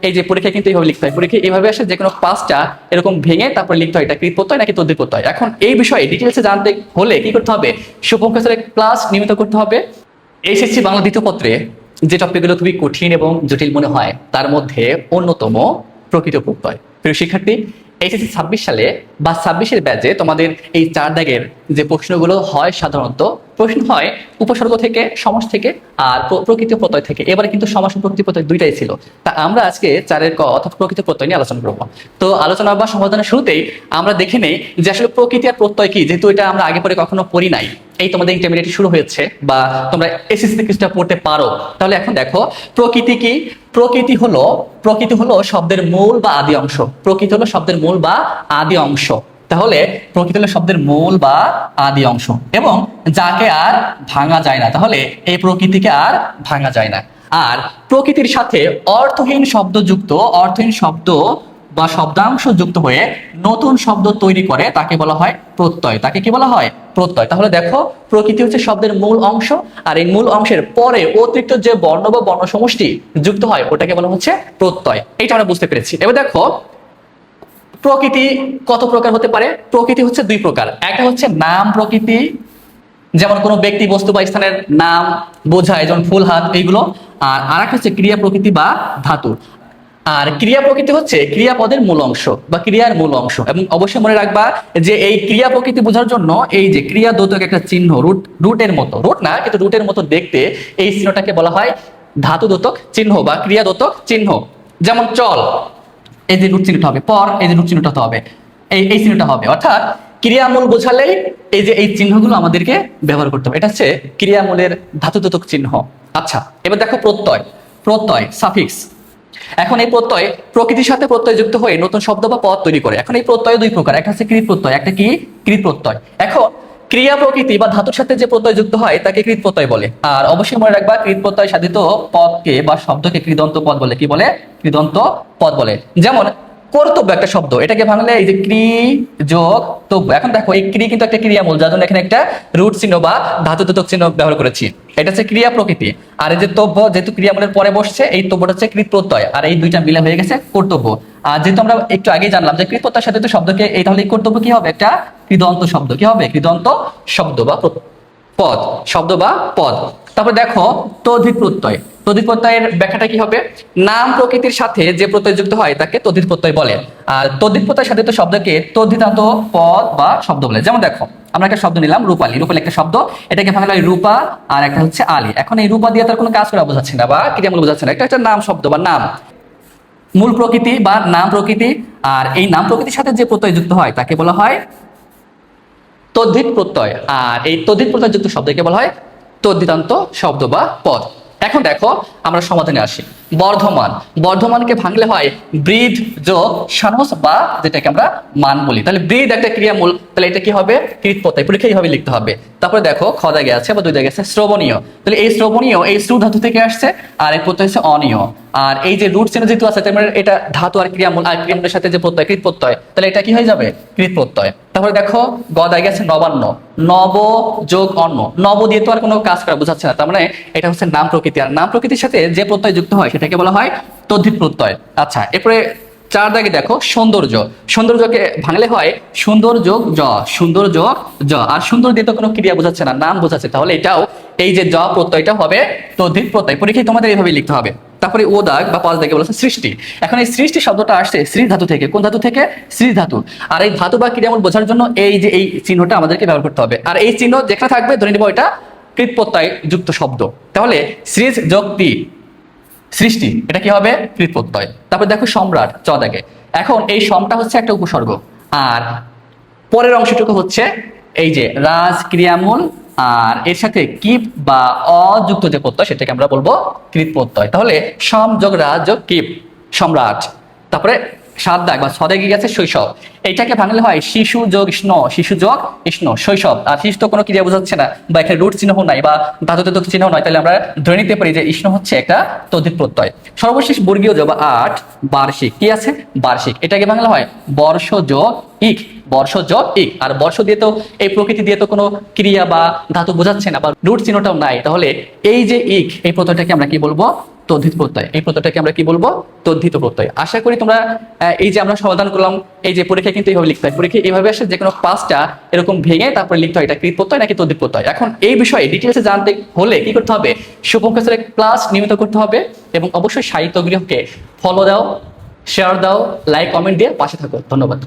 এই যে পরীক্ষায় কিন্তু এইভাবে লিখতে হয়, পরীক্ষায় এইভাবে আসে যে কোনো পাঁচটা এরকম ভেঙে তারপর লিখতে হয় এটা কৃত প্রত্যয় নাকি তদ্ধিত প্রত্যয়। এখন এই বিষয়ে ডিটেলসে জানতে হলে কি করতে হবে, শুভঙ্কর স্যারের ক্লাস নিয়মিত করতে হবে। এইচএসসি বাংলা দ্বিতীয় পত্রে যে টপিকগুলো খুবই কঠিন এবং জটিল মনে হয় তার মধ্যে অন্যতম প্রকৃত প্রত্যয়। প্রিয় শিক্ষার্থী, এইচএসসি 26 সালে বা 26-এর ব্যাচে তোমাদের এই 4 দাগের যে প্রশ্নগুলো হয়, সাধারণত প্রশ্ন হয় উপসর্গ থেকে, সমাস থেকে আর প্রকৃত প্রত্যয় থেকে। এবারে কিন্তু সমাস ও প্রকৃত প্রত্যয় দুইটাই ছিল। তা আমরা আজকে 4-এর ক অর্থাৎ প্রকৃত প্রত্যয় নিয়ে আলোচনা করব। তো আলোচনা বা সমাধানের শুরুতেই আমরা দেখে নেই যে আসলে প্রকৃতি আর প্রত্যয় কি, যেহেতু এটা আমরা আগে পরে কখনো পড়ি নাই, এই তোমাদের ইন্টারমিডিয়েট শুরু হয়েছে বা তোমরা এসএসসি তে কিছুটা পড়তে পারো। তাহলে এখন দেখো প্রকৃতি কি। প্রকৃতি হলো শব্দের মূল বা আদি অংশ। প্রকৃতি হলো শব্দের মূল বা আদি অংশ। তাহলে প্রকৃতি হলো শব্দের মূল বা আদি অংশ এবং যাকে আর ভাঙা যায় না। তাহলে এই প্রকৃতিকে আর ভাঙা যায় না। আর প্রকৃতির সাথে অর্থহীন শব্দ যুক্ত, অর্থহীন শব্দ বা শব্দাংশ যুক্ত হয়ে নতুন শব্দ তৈরি করে তাকে বলা হয় প্রত্যয়। তাকে কি বলা হয়? প্রত্যয়। তাহলে দেখো প্রকৃতি হচ্ছে শব্দের মূল অংশ, আর এই মূল অংশের পরে অতিরিক্ত যে বর্ণ বা বর্ণ সমষ্টি যুক্ত হয় ওটাকে বলা হচ্ছে প্রত্যয়। এইটা আমরা বুঝতে পেরেছি। এবার দেখো প্রকৃতি কত প্রকার হতে পারে। প্রকৃতি হচ্ছে দুই প্রকার। একটা হচ্ছে নাম প্রকৃতি, যেমন কোনো ব্যক্তি, বস্তু বা স্থানের নাম বোঝায়, যেমন ফুল, হাত, এইগুলো। আর আরেকটা হচ্ছে ক্রিয়া প্রকৃতি বা ধাতু। আর ক্রিয়া প্রকৃতি হচ্ছে ক্রিয়াপদের মূল অংশ বা ক্রিয়ার মূল অংশ। এবং অবশ্যই মনে রাখবা যে এই ক্রিয়া প্রকৃতি বোঝার জন্য এই যে ক্রিয়া দ্যোতক একটা চিহ্ন, রুটের মতো, রুট না কিন্তু রুটের মতো দেখতে, এই চিহ্নটাকে বলা হয় ধাতু দ্যোতক চিহ্ন বা ক্রিয়া দ্যোতক চিহ্ন। যেমন চল, এই যে রুট চিহ্নটা হবে, পর এই যে রুট চিহ্নটা হবে, এই চিহ্নটা হবে। অর্থাৎ ক্রিয়ামূল বোঝালেই এই যে এই চিহ্নগুলো আমাদেরকে ব্যবহার করতে হবে। এটা হচ্ছে ক্রিয়ামূলের ধাতু দ্যোতক চিহ্ন। আচ্ছা, এবার দেখো প্রত্যয় সাফিক্স। এখন এই প্রত্যয় প্রকৃতির সাথে প্রত্যয় যুক্ত হয়ে নতুন শব্দ বা পদ তৈরি করে। এখন এই প্রত্যয় দুই প্রকার, একটা হচ্ছে কৃত প্রত্যয়, একটা কি কৃত প্রত্যয়। এখন ক্রিয়া প্রকৃতি বা ধাতুর সাথে যে প্রত্যয় যুক্ত হয় তাকে কৃত প্রত্যয় বলে। আর অবশ্যই মনে রাখবা কৃত প্রত্যয় সাধিত পদকে বা শব্দকে কৃদন্ত পদ বলে। কি বলে? কৃদন্ত পদ বলে। যেমন কর্তব্য একটা শব্দ, এটাকে ভাঙলে এই যে ক্রি যোগ তব্য। এখন দেখো এই ক্রি কিন্তু একটা ক্রিয়ামূল, যার জন্য এখানে একটা রুট চিহ্ন বা ধাতু দ্যোতক চিহ্ন ব্যবহার করেছি। এটা হচ্ছে ক্রিয়া প্রকৃতি। আর এই যে তব্য, যেহেতু ক্রিয়ামূলের পরে বসছে, এই তব্যটা হচ্ছে কৃত প্রত্যয়। আর এই দুইটা মিলে হয়ে গেছে কর্তব্য। আর যেহেতু আমরা একটু আগেই জানলাম যে কৃত প্রত্যয়ের সাথে শব্দকে, এই তাহলে এই কর্তব্য কি হবে? একটা কৃদন্ত শব্দ। কি হবে? কৃদন্ত শব্দ বা পদ, শব্দ বা পদ। তারপর দেখো তদ্ধিত প্রত্যয়। তদ্ধিত প্রত্যয়ের ব্যাখ্যাটা কি হবে? নাম প্রকৃতির সাথে যে প্রত্যয় যুক্ত হয় তাকে তদ্ধিত প্রত্যয় বলে। আর তদ্ধিত প্রত্যয়ের সাথে তো শব্দকে তদ্ধিতান্ত পদ বা শব্দ বলে। যেমন দেখো আমরা একটা শব্দ নিলাম রূপালী। রূপালী একটা শব্দ, এটাকে ভাঙলে হয় রূপা আর একটা হচ্ছে আলী। এখন এই রূপা দিয়ে তার কোনো কাজ করা বোঝাচ্ছে না বা ক্রিয়ামূল বোঝাচ্ছে না, এটা একটা নাম শব্দ বা নাম, মূল প্রকৃতি বা নাম প্রকৃতি। আর এই নাম প্রকৃতির সাথে যে প্রত্যয় যুক্ত হয় তাকে বলা হয় তদ্ধিত প্রত্যয়। আর এই তদ্ধিত প্রত্যয় যুক্ত শব্দকে বলা হয় তদ্ধিতান্ত শব্দ বা পদ। এখন দেখো আমরা সমাধানে আসি। বর্ধমানকে ভাঙলে হয় বৃদ্ধ যোগ সানস বা যেটাকে আমরা মান বলি। তাহলে বৃদ্ধ একটা ক্রিয়ামূল, তাহলে এটা কি হবে? কৃত প্রত্যয়। পরীক্ষা এইভাবে লিখতে হবে। তারপরে দেখো খ দাগে আছে বা দুই দাগে আছে শ্রবণীয়। তাহলে এই শ্রবণীয় এই শ্রু ধাতু থেকে আসছে, আর এই প্রত্যয় হচ্ছে অনিয়। আর এই যে রুট চিহ্ন যেহেতু আছে, এটা ধাতু আর ক্রিয়ামূল, আর ক্রিয়ামূলের সাথে যে প্রত্যয় কৃত প্রত্যয়, তাহলে এটা কি হয়ে যাবে? কৃত প্রত্যয়। তারপরে দেখো গ দাগে আছে নবান্ন। নব যোগ অন্ন, নব দিয়ে তো আর কোনো কাজ করা বোঝাচ্ছে না, তার মানে এটা হচ্ছে নাম প্রকৃতি। আর নাম প্রকৃতির সাথে যে প্রত্যয় যুক্ত হয় সেটাকে বলা হয় তদ্ধিত প্রত্যয়। আচ্ছা, এরপরে 4 দাগে দেখো সৌন্দর্য। সৌন্দর্যকে ভাঙলে হয় সুন্দর যোগ জ, সুন্দর যোগ জ। আর সুন্দর দিয়ে তো কোনো ক্রিয়া বোঝাচ্ছে না, নাম বোঝাচ্ছে, তাহলে এটাও এই যে জ প্রত্যয়টা হবে তদ্ধিত প্রত্যয়। পরীক্ষায় তোমাদের এইভাবে লিখতে হবে। তারপরে ও দাগ বা 5 দাগে বলেছে সৃষ্টি। এখন এই সৃষ্টি শব্দটা আসছে শ্রী ধাতু থেকে। কোন ধাতু থেকে? শ্রী ধাতু। আর এই ধাতু বা ক্রিয়ামূল বোঝার জন্য এই যে এই চিহ্নটা আমাদেরকে ব্যবহার করতে হবে। আর এই চিহ্ন যেখানে থাকবে ধরে নিব এটা কৃত প্রত্যয় যুক্ত শব্দ। তাহলে সৃজ যোগ তি, সৃষ্টি, এটা কি হবে? কৃত প্রত্যয়। তারপর দেখো সম্রাট, চ দাগে। এখন এই সমটা হচ্ছে একটা উপসর্গ, আর পরের অংশটুকু হচ্ছে এই যে রাজ ক্রিয়ামূল, আর এর সাথে কিপ বা অযুক্ত যে প্রত্যয় সেটাকে আমরা বলবো কৃত প্রত্যয়। তাহলে সম যোগ রাজ যোগ কিপ, সম্রাট। তারপরে 7 দাগ বা 6 দাগে গেছে শৈশব। এইটাকে ভাঙলে হয় শিশু যোগ স্ন, শিশু যোগ স্ন, শৈশব। আর শিশু তো কোনো ক্রিয়া বোঝাচ্ছে না বা এখানে রুট চিহ্ন নাই বা ধাতু দ্যোতক চিহ্ন নয়, তাহলে আমরা ধরে নিতে পারি যে স্ন হচ্ছে একটা তদ্ধিত প্রত্যয়। সর্বশেষ বর্গীয় যোগ বা 8 বার্ষিক। কি আছে? বার্ষিক। এটাকে ভাঙলে হয় বর্ষ যোগ ইক, বর্ষ যোগ ইক। আর বর্ষ দিয়ে তো এই প্রকৃতি দিয়ে তো কোনো ক্রিয়া বা ধাতু বোঝাচ্ছে না বা রুট চিহ্নটাও নাই, তাহলে এই যে ইক এই প্রত্যয়টাকে আমরা কি বলবো? তদ্ধিত প্রত্যয়। এই প্রত্যয়টাকে আমরা কি বলবো? তদ্ধিত প্রত্যয়। আশা করি তোমরা এই যে আমরা সমাধান করলাম, এই যে পরীক্ষা কিন্তু এইভাবে লিখতে হয়, পরীক্ষা এইভাবে আসে যে কোনো পাঁচটা এরকম ভেঙে তারপরে লিখতে হয় এটা কৃত প্রত্যয় নাকি তদ্ধিত প্রত্যয়। এখন এই বিষয়ে ডিটেলসে জানতে হলে কি করতে হবে? শুভঙ্কর স্যারের ক্লাস নিয়মিত করতে হবে এবং অবশ্যই সাহিত্য গৃহকে ফলো দাও, শেয়ার দাও, লাইক কমেন্ট দিয়ে পাশে থাকো। ধন্যবাদ।